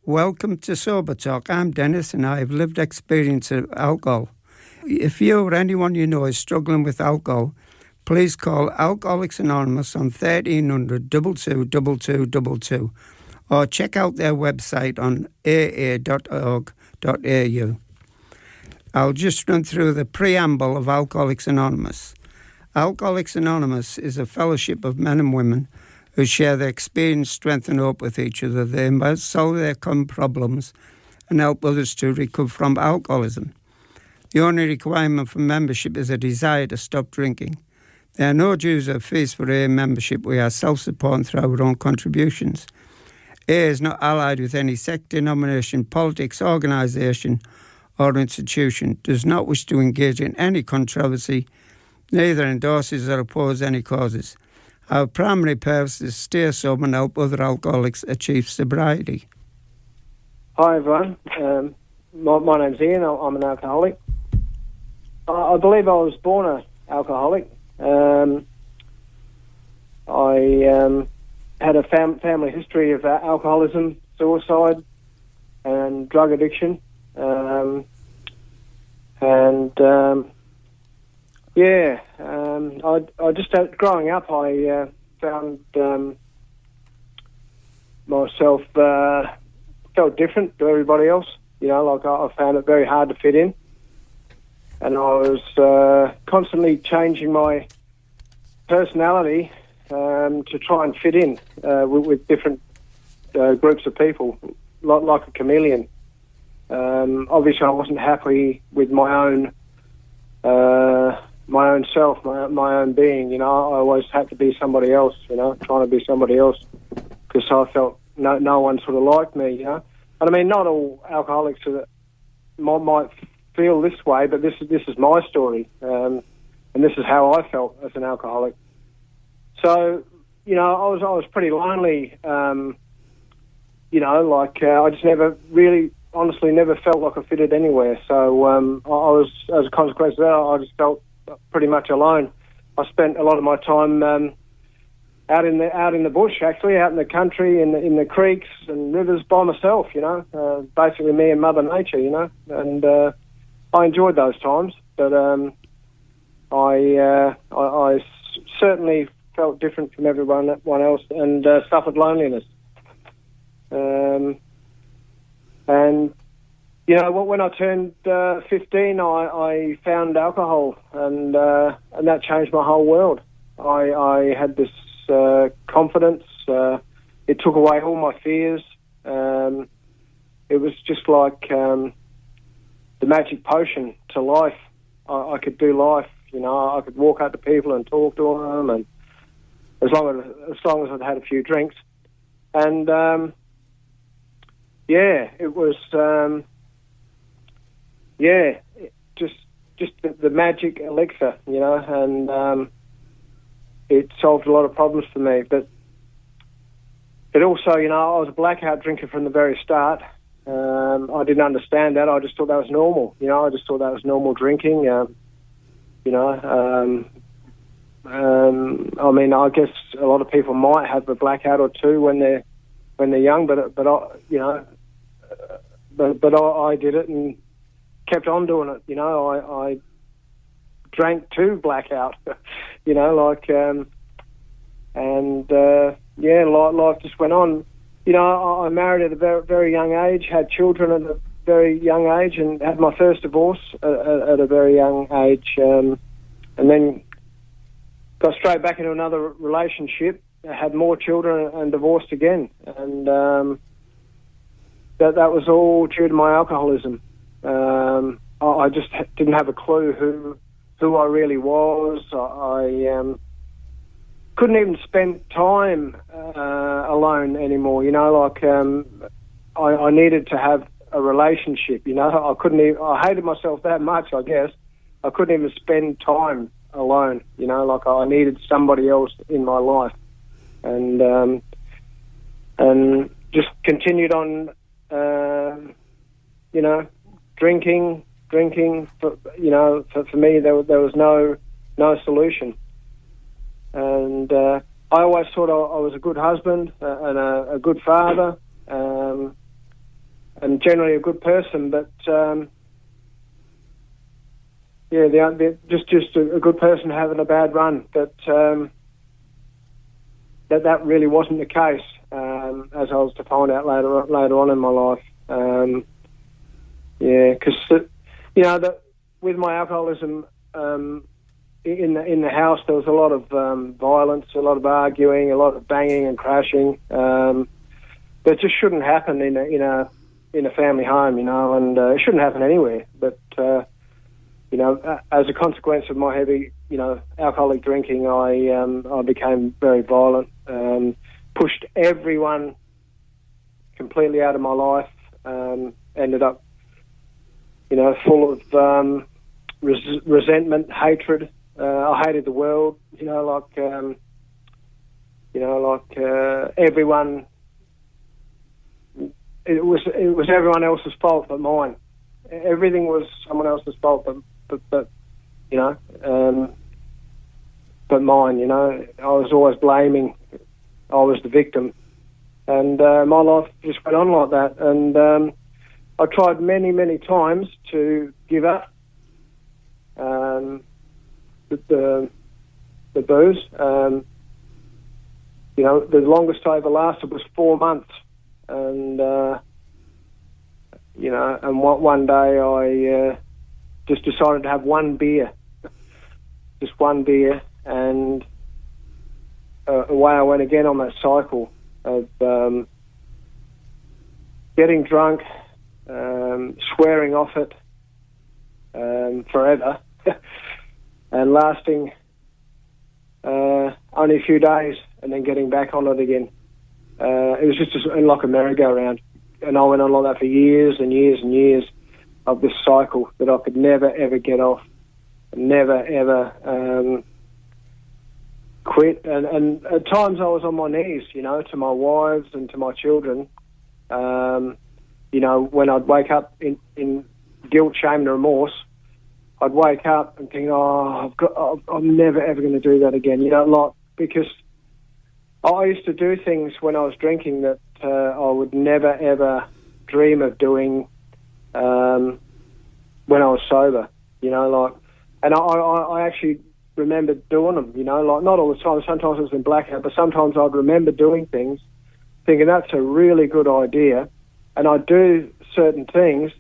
Welcome to Sober Talk. I'm Dennis and I have lived experience of alcohol. If you or anyone you know is struggling with alcohol, please call Alcoholics Anonymous on 1300 222222 or check out their website on aa.org.au. I'll just run through the preamble of Alcoholics Anonymous. Alcoholics Anonymous is a fellowship of men and women who share their experience, strength and hope with each other. They must solve their common problems and help others to recover from alcoholism. The only requirement for membership is a desire to stop drinking. There are no dues or fees for AA membership. We are self-supporting through our own contributions. AA is not allied with any sect, denomination, politics, organisation or institution, does not wish to engage in any controversy, neither endorses or opposes any causes. Our primary purpose is to stay sober and help other alcoholics achieve sobriety. Hi everyone, my name's Ian, I'm an alcoholic. I believe I was born an alcoholic. I had a family history of alcoholism, suicide and drug addiction. I just growing up, I found myself felt different to everybody else. You know, like I found it very hard to fit in, and I was constantly changing my personality to try and fit in with different groups of people, like a chameleon. Obviously, I wasn't happy with my own self, my own being. You know, I always had to be somebody else. You know, trying to be somebody else because I felt no one sort of liked me. You know, and I mean, not all alcoholics might feel this way, but this is my story, and this is how I felt as an alcoholic. So, you know, I was pretty lonely. You know, like I just honestly never felt like I fitted anywhere. So I was, as a consequence of that, I just felt pretty much alone. I spent a lot of my time out in the bush, actually, out in the country, in the creeks and rivers by myself. You know, basically me and Mother Nature. You know, and I enjoyed those times, but I certainly felt different from everyone else and suffered loneliness. And, you know, when I turned 15, I found alcohol, and that changed my whole world. I had this confidence. It took away all my fears. It was just like the magic potion to life. I could do life, you know. I could walk up to people and talk to them, and as long as I'd had a few drinks. And it was, just the magic elixir, you know, and it solved a lot of problems for me. But also, you know, I was a blackout drinker from the very start. I didn't understand that. I just thought that was normal, you know. I just thought that was normal drinking, you know. I mean, I guess a lot of people might have a blackout or two when they're young, but I, you know. But I did it and kept on doing it. You know, I drank to blackout. You know, like life just went on. You know, I married at a very, very young age, had children at a very young age, and had my first divorce at a very young age, and then got straight back into another relationship, had more children, and divorced again, and that was all due to my alcoholism. I just didn't have a clue who I really was. I couldn't even spend time alone anymore. You know, like I needed to have a relationship. You know, I hated myself that much, I guess. I couldn't even spend time alone. You know, like I needed somebody else in my life, and just continued on. You know, drinking. For me, there was no solution, and I always thought I was a good husband and a good father, and generally a good person, but just a good person having a bad run. But that really wasn't the case, as I was to find out later on in my life. Because with my alcoholism, in the house there was a lot of violence, a lot of arguing, a lot of banging and crashing. That just shouldn't happen in a family home, and it shouldn't happen anywhere. But as a consequence of my heavy, alcoholic drinking, I became very violent, pushed everyone completely out of my life, ended up, full of resentment, hatred. I hated the world, everyone. It was everyone else's fault but mine. Everything was someone else's fault but mine. I was always blaming. I was the victim, and my life just went on like that. And I tried many times to give up the booze. The longest I ever lasted was 4 months. And and one day I just decided to have one beer, just one beer, and away I went again on that cycle of getting drunk, swearing off it forever, and lasting only a few days, and then getting back on it again. It was just like a merry-go-round, and I went on like that for years and years and years of this cycle that I could never ever get off, never ever quit. And at times I was on my knees, to my wives and to my children. When I'd wake up in guilt, shame, and remorse, I'd wake up and think, I'm never ever going to do that again. Because I used to do things when I was drinking that I would never, ever dream of doing when I was sober, and I actually remember doing them, not all the time. Sometimes it was in blackout, but sometimes I'd remember doing things, thinking that's a really good idea, and I'd do certain things,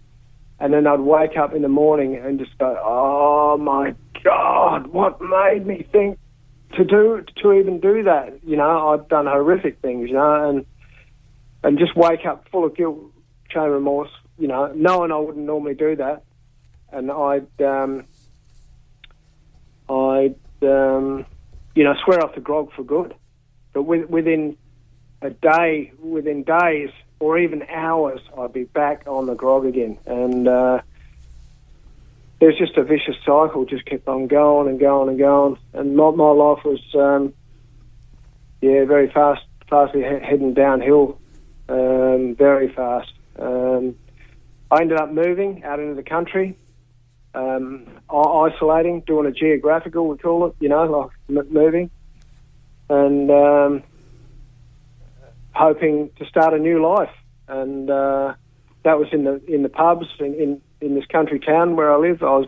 and then I'd wake up in the morning and just go, oh my God, what made me think to even do that? I'd done horrific things, and just wake up full of guilt, shame, remorse, knowing I wouldn't normally do that, and I'd swear off the grog for good. But within days or even hours, I'd be back on the grog again, and there's just a vicious cycle, just kept on going and going and going. And my life was, very fastly heading downhill, very fast. I ended up moving out into the country, isolating, doing a geographical, we call it, like moving, and hoping to start a new life. And that was in the pubs in this country town where I live. I was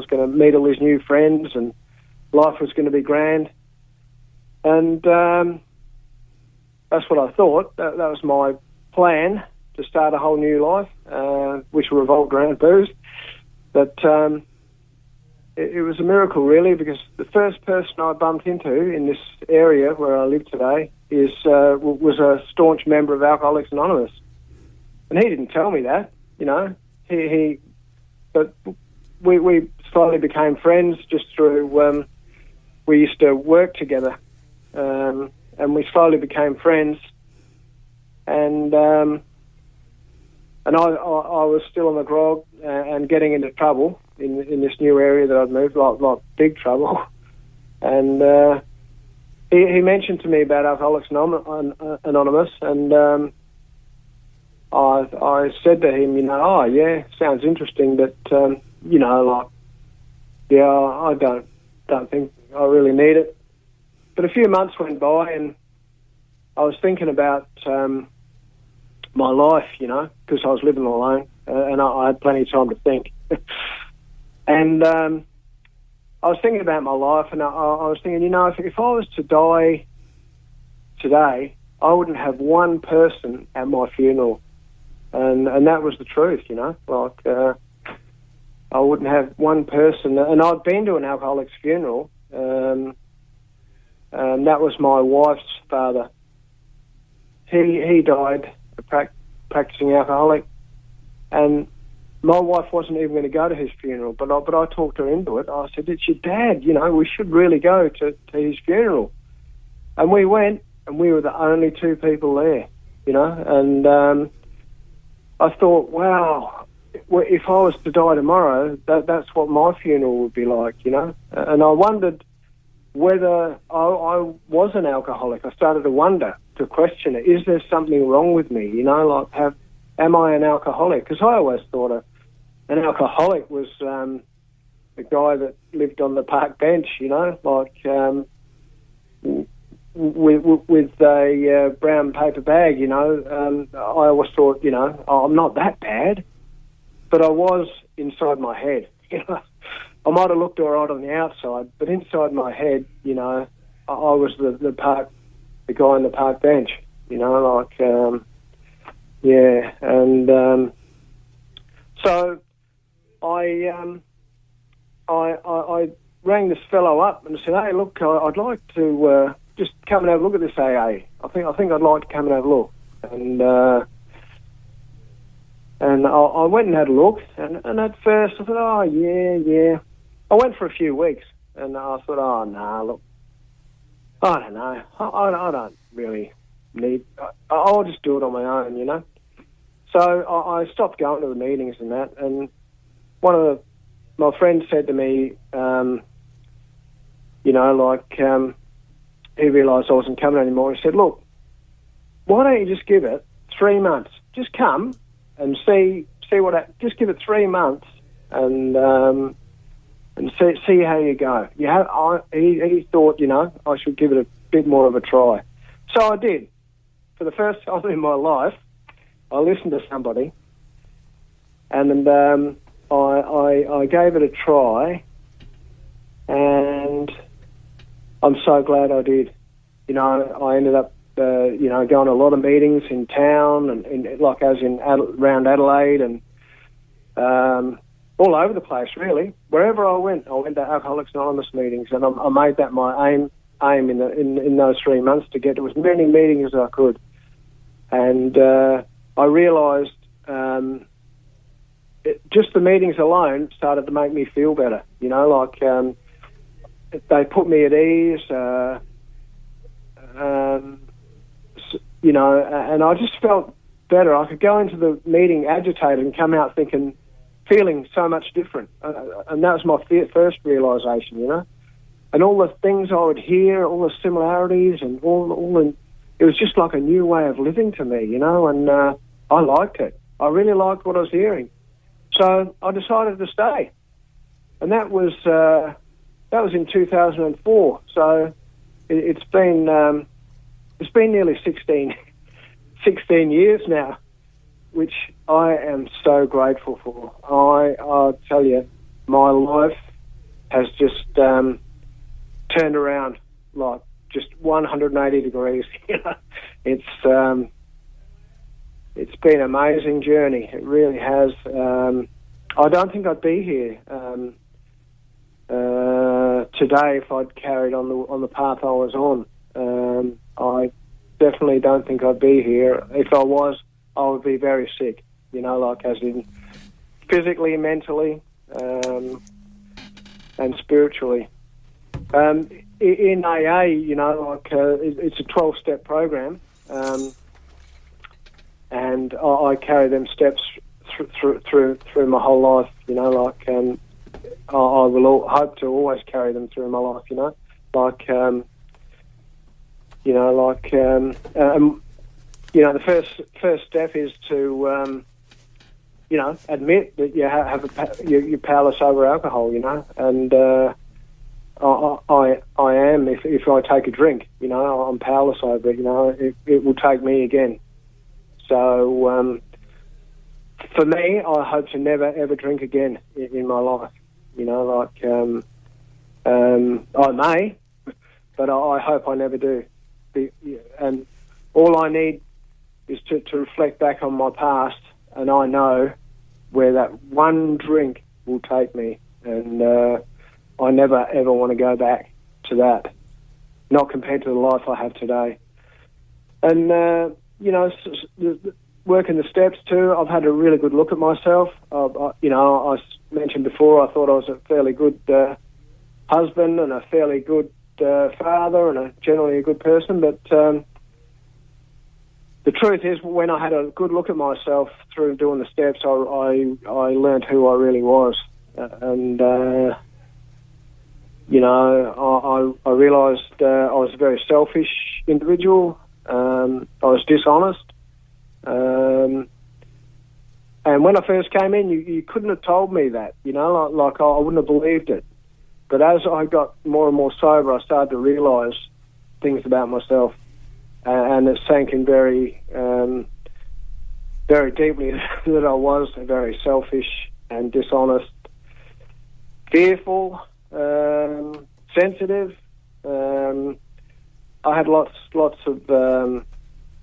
gonna meet all these new friends, and life was going to be grand. And that's what I thought. That was my plan, to start a whole new life, which revolved around booze. But it was a miracle, really, because the first person I bumped into in this area where I live today was a staunch member of Alcoholics Anonymous, and he didn't tell me that, But we slowly became friends just through. We used to work together, and we slowly became friends. And I was still on the grog and getting into trouble in this new area that I'd moved, like big trouble. And he mentioned to me about Alcoholics Anonymous, and I said to him, sounds interesting, but I don't think I really need it. But a few months went by, and I was thinking about my life, you know, because I was living alone and I had plenty of time to think. And I was thinking about my life, and I was thinking, you know, if I was to die today, I wouldn't have one person at my funeral. And that was the truth, you know, like I wouldn't have one person. And I'd been to an alcoholic's funeral, and that was my wife's father. He died a practicing alcoholic, and my wife wasn't even going to go to his funeral, but I talked her into it. I said, it's your dad, you know, we should really go to his funeral. And we went, and we were the only two people there, you know, and I thought, wow, if I was to die tomorrow, that's what my funeral would be like, you know. And I wondered whether I was an alcoholic. I started to wonder, to question it. Is there something wrong with me, you know, like am I an alcoholic? Because I always thought an alcoholic was a guy that lived on the park bench, you know, like with a brown paper bag, you know. I always thought, you know, I'm not that bad, but I was inside my head, you know. I might have looked all right on the outside, but inside my head, you know, I was the guy on the park bench, you know, like, yeah, and so I rang this fellow up and said, hey, look, I'd like to just come and have a look at this AA. I think I'd like to come and have a look. And I went and had a look, and at first I thought, oh, yeah. I went for a few weeks, and I thought, oh, nah, look, I don't know. I don't really need... I'll just do it on my own, you know. So I stopped going to the meetings and that, and one of my friends said to me, you know, like, he realised I wasn't coming anymore. He said, look, why don't you just give it 3 months? Just come and see what... Just give it 3 months and see how you go. He thought, you know, I should give it a bit more of a try. So I did. For the first time in my life, I listened to somebody, and I gave it a try, and I'm so glad I did. You know, I ended up, you know, going to a lot of meetings in town, and like as in around Adelaide, and all over the place, really. Wherever I went to Alcoholics Anonymous meetings, and I made that my aim in those 3 months to get to as many meetings as I could. And I realised just the meetings alone started to make me feel better. You know, like they put me at ease, you know, and I just felt better. I could go into the meeting agitated and come out feeling so much different. And that was my first realisation, you know. And all the things I would hear, all the similarities and it was just like a new way of living to me, you know, and I liked it. I really liked what I was hearing. So I decided to stay. And that was in 2004. So it's been nearly 16 years now, which I am so grateful for. I'll tell you, my life has just turned around like just 180 degrees. You know, it's been an amazing journey. It really has. I don't think I'd be here today if I'd carried on the path I was on. I definitely don't think I'd be here. If I was, I would be very sick. You know, like as in physically, mentally, and spiritually. In AA, you know, like it's a 12-step program, and I carry them steps through my whole life. You know, like I will hope to always carry them through my life. You know, like you know, like you know, the first step is to you know, admit that you're powerless over alcohol. You know, and I am. If I take a drink, you know, I'm powerless over it. You know, it will take me again. So for me, I hope to never ever drink again in my life. You know, like I may, but I hope I never do. And all I need is to reflect back on my past, and I know where that one drink will take me, and I never ever want to go back to that, not compared to the life I have today. And you know, working the steps too, I've had a really good look at myself. You know, I mentioned before I thought I was a fairly good husband and a fairly good father and generally a good person, but the truth is, when I had a good look at myself through doing the steps, I learned who I really was, and you know, I realised I was a very selfish individual. I was dishonest, and when I first came in, you couldn't have told me that. You know, like I wouldn't have believed it. But as I got more and more sober, I started to realise things about myself. And it sank in very, very deeply that I was very selfish and dishonest, fearful, sensitive. I had lots of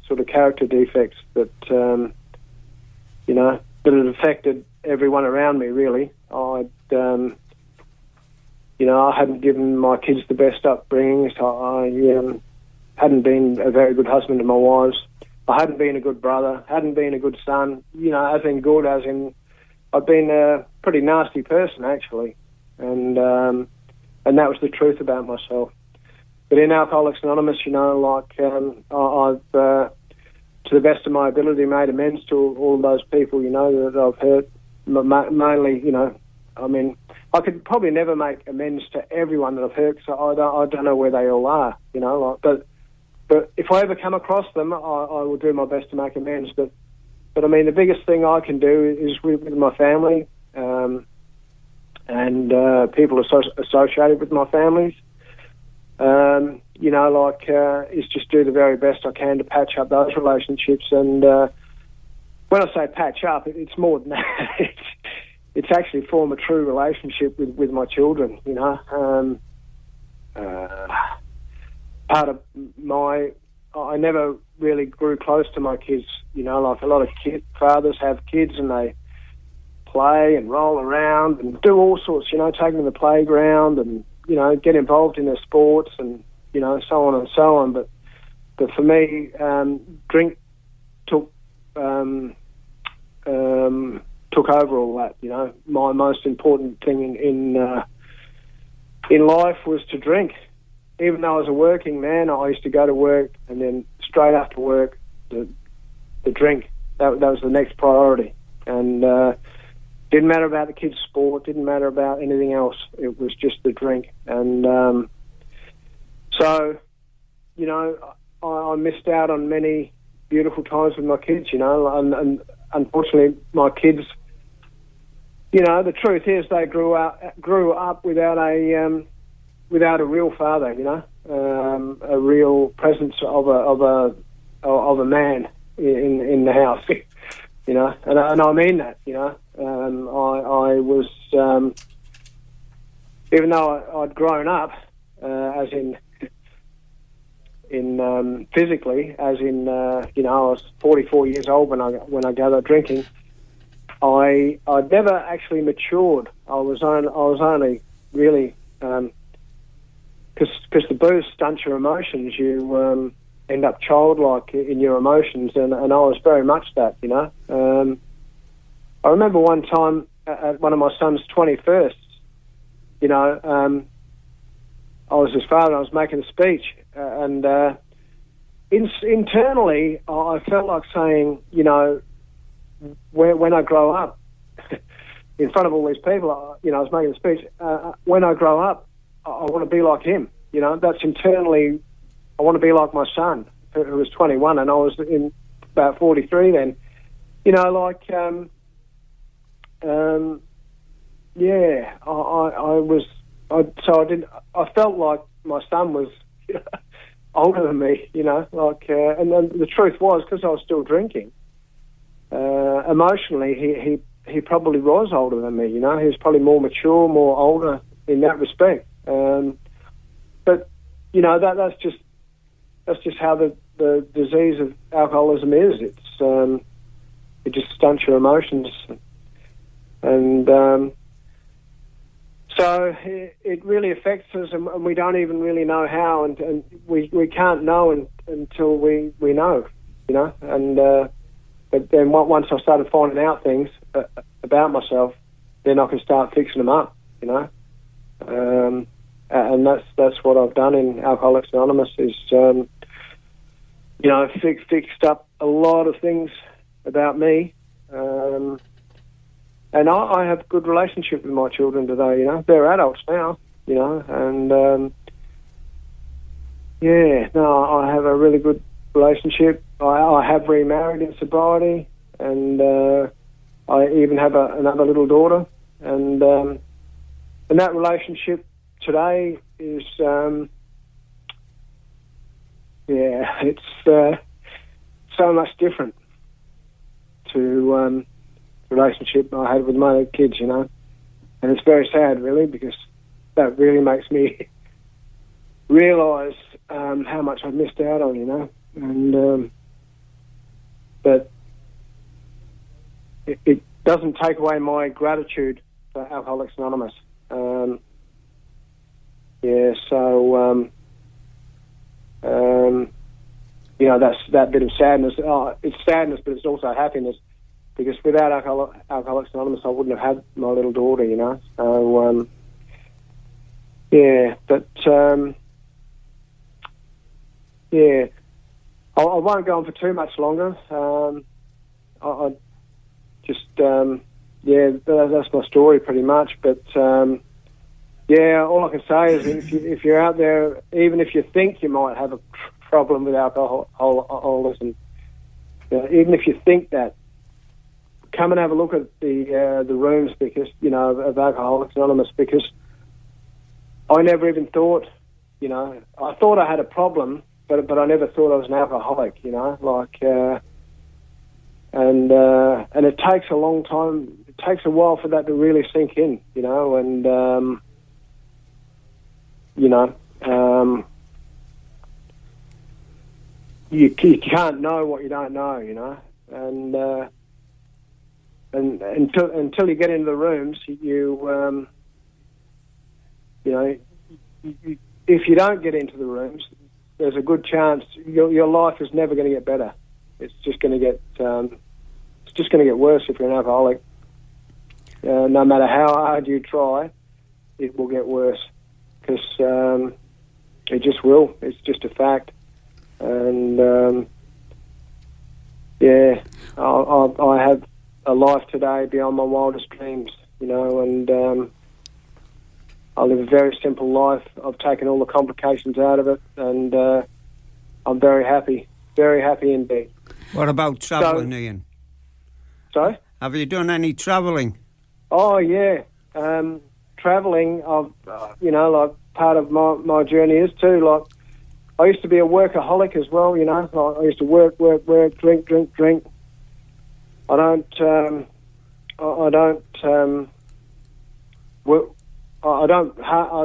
sort of character defects that, you know, that had affected everyone around me. Really, you know, I hadn't given my kids the best upbringings. I hadn't been a very good husband to my wives. I hadn't been a good brother, hadn't been a good son, you know, as in good, as in I've been a pretty nasty person, actually. And that was the truth about myself. But in Alcoholics Anonymous, you know, like I've, to the best of my ability, made amends to all those people, you know, that I've hurt. Mainly, you know, I mean, I could probably never make amends to everyone that I've hurt, so I don't know where they all are, you know, like, but if I ever come across them, I will do my best to make amends. But I mean, the biggest thing I can do is with my family and people associated with my families. You know, like, is just do the very best I can to patch up those relationships. And when I say patch up, it's more than that. It's actually form a true relationship with my children, you know. Part of I never really grew close to my kids, you know, like a lot of fathers have kids and they play and roll around and do all sorts, you know, take them to the playground and, you know, get involved in their sports and, you know, so on and so on. But for me, drink took over all that, you know. My most important thing in life was to drink. Even though I was a working man, I used to go to work and then straight after work, the drink. That was the next priority. And didn't matter about the kids' sport, didn't matter about anything else. It was just the drink. And so, you know, I missed out on many beautiful times with my kids, you know, and unfortunately my kids, you know, the truth is they grew up without a real father, you know, a real presence of a man in the house, you know, and I mean that, you know. I was, even though I'd grown up, as in physically, as in you know, I was 44 years old when I gathered drinking. I'd never actually matured. I was only really. Because the booze stunts your emotions, you end up childlike in your emotions, and I was very much that, you know. I remember one time at one of my son's 21st, you know, I was his father and I was making a speech, and internally I felt like saying, you know, when I grow up, in front of all these people, you know, I was making a speech, when I grow up, I want to be like him, you know. That's internally, I want to be like my son, who was 21, and I was in about 43 then. You know, like, yeah, I felt like my son was older than me, you know, like, and then the truth was, because I was still drinking, emotionally, he probably was older than me. You know, he was probably more mature, more older in that respect. But you know, that's just how the disease of alcoholism is. It just stunts your emotions, and so it really affects us, and we don't even really know how, and we can't know until we know, you know. And but then once I started finding out things about myself, then I can start fixing them up, you know. And that's what I've done in Alcoholics Anonymous is, you know, fixed up a lot of things about me. And I have a good relationship with my children today, you know. They're adults now, you know, and I have a really good relationship. I have remarried in sobriety, and I even have another little daughter, and that relationship today is, it's so much different to the relationship I had with my kids, you know. And it's very sad, really, because that really makes me realise how much I've missed out on, you know. And but it doesn't take away my gratitude for Alcoholics Anonymous. You know, that's that bit of sadness. It's sadness, but it's also happiness, because without Alcoholics Anonymous, I wouldn't have had my little daughter, you know. So, I won't go on for too much longer. I just, that's my story pretty much. But, all I can say is if you're out there, even if you think you might have a problem with alcoholism, even if you think that, come and have a look at the rooms, because, you know, of Alcoholics Anonymous, because I never even thought, you know, I thought I had a problem, but I never thought I was an alcoholic, you know, like, and it takes a long time, it takes a while for that to really sink in, you know, and, you can't know what you don't know, you know, and until you get into the rooms, you know, if you don't get into the rooms, there's a good chance your life is never going to get better. It's just going to get worse if you're an alcoholic. No matter how hard you try, it will get worse, because it just will. It's just a fact. And I have a life today beyond my wildest dreams, you know, and I live a very simple life. I've taken all the complications out of it, and I'm very happy indeed. What about travelling, Ian? Sorry? Have you done any travelling? Oh, yeah. Travelling, you know, like part of my journey is too. Like, I used to be a workaholic as well, you know. I used to work, drink. I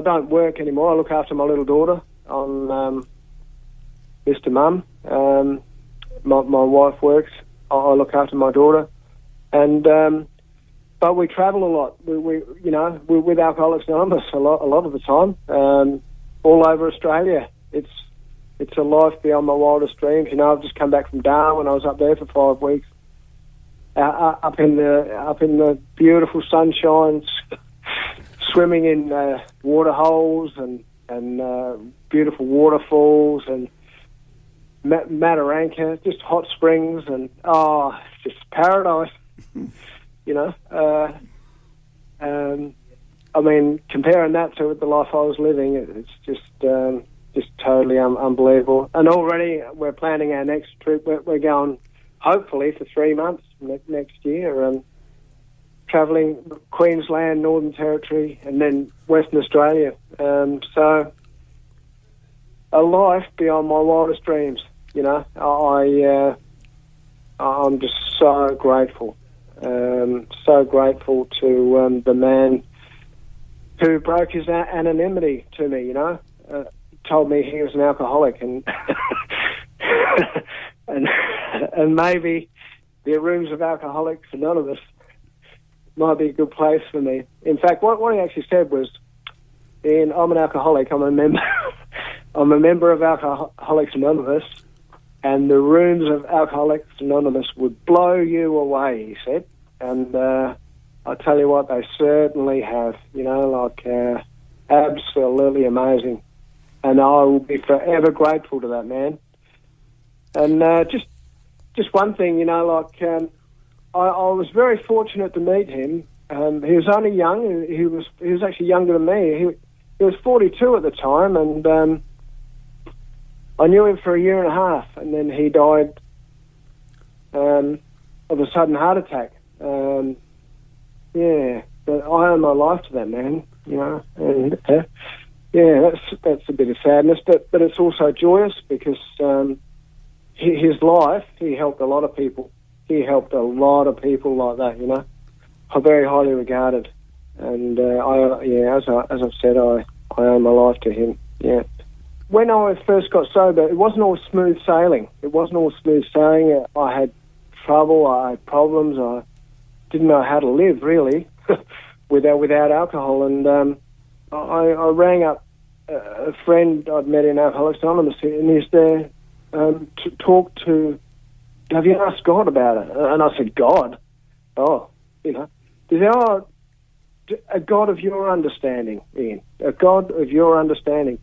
don't work anymore. I look after my little daughter on Mr. Mum. My wife works. I look after my daughter, and but we travel a lot. We're with Alcoholics Anonymous a lot of the time, all over Australia. It's a life beyond my wildest dreams. You know, I've just come back from Darwin. I was up there for 5 weeks, up in the beautiful sunshine, swimming in water holes and beautiful waterfalls and Mataranka, just hot springs, and it's just paradise. You know, I mean, comparing that to the life I was living, it's just totally unbelievable. And already we're planning our next trip. We're going, hopefully, for 3 months next year, travelling Queensland, Northern Territory, and then Western Australia. So a life beyond my wildest dreams. You know, I'm just so grateful So grateful to the man who broke his anonymity to me, told me he was an alcoholic, and and maybe the rooms of Alcoholics Anonymous might be a good place for me. In fact, what he actually said was, Ian, I'm an alcoholic, I'm a member I'm a member of Alcoholics Anonymous, and the rooms of Alcoholics Anonymous would blow you away, he said. And I tell you what, they certainly have, absolutely amazing. And I will be forever grateful to that man. And just one thing, I was very fortunate to meet him. He was only young. He was actually younger than me. He was 42 at the time, and I knew him for a year and a half, and then he died of a sudden heart attack. But I owe my life to that man, and that's a bit of sadness, but it's also joyous because his life, he helped a lot of people. He helped a lot of people like that, I'm very highly regarded, and as I've said, I owe my life to him. Yeah. When I first got sober, it wasn't all smooth sailing. I had trouble. I had problems. I didn't know how to live really without alcohol, and I rang up a friend I'd met in Alcoholics Anonymous, and he's there to talk to. Have you asked God about it? And I said, God? Oh, He said, a God of your understanding, Ian. A God of your understanding.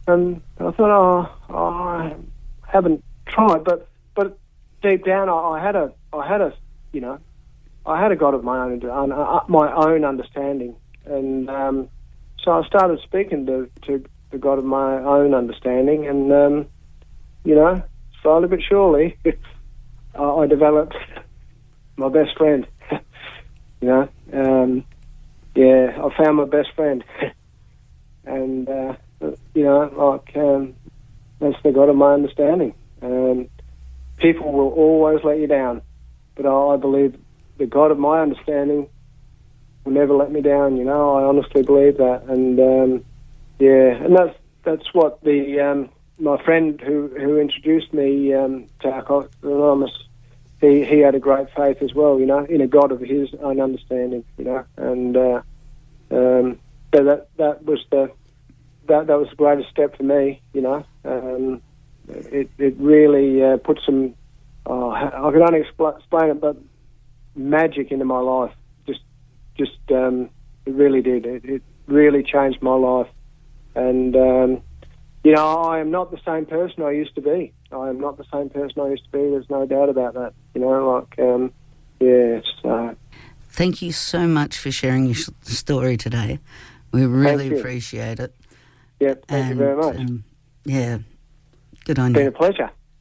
And I thought, I haven't tried, but deep down, I had a God of my own understanding, and so I started speaking to the God of my own understanding, and slowly but surely, I developed my best friend. I found my best friend, and that's the God of my understanding. People will always let you down, but I believe the God of my understanding will never let me down. I honestly believe that, and and that's what the my friend who introduced me to Alcoholics Anonymous, he had a great faith as well, in a God of his own understanding, and so that was the greatest step for me, It really put some, I can only explain it, but magic into my life. Just it really did. It really changed my life, and I am not the same person I used to be. There's no doubt about that. So. Thank you so much for sharing your story today. We really appreciate it. Yeah, thank you very much. Good on you. It's been a pleasure.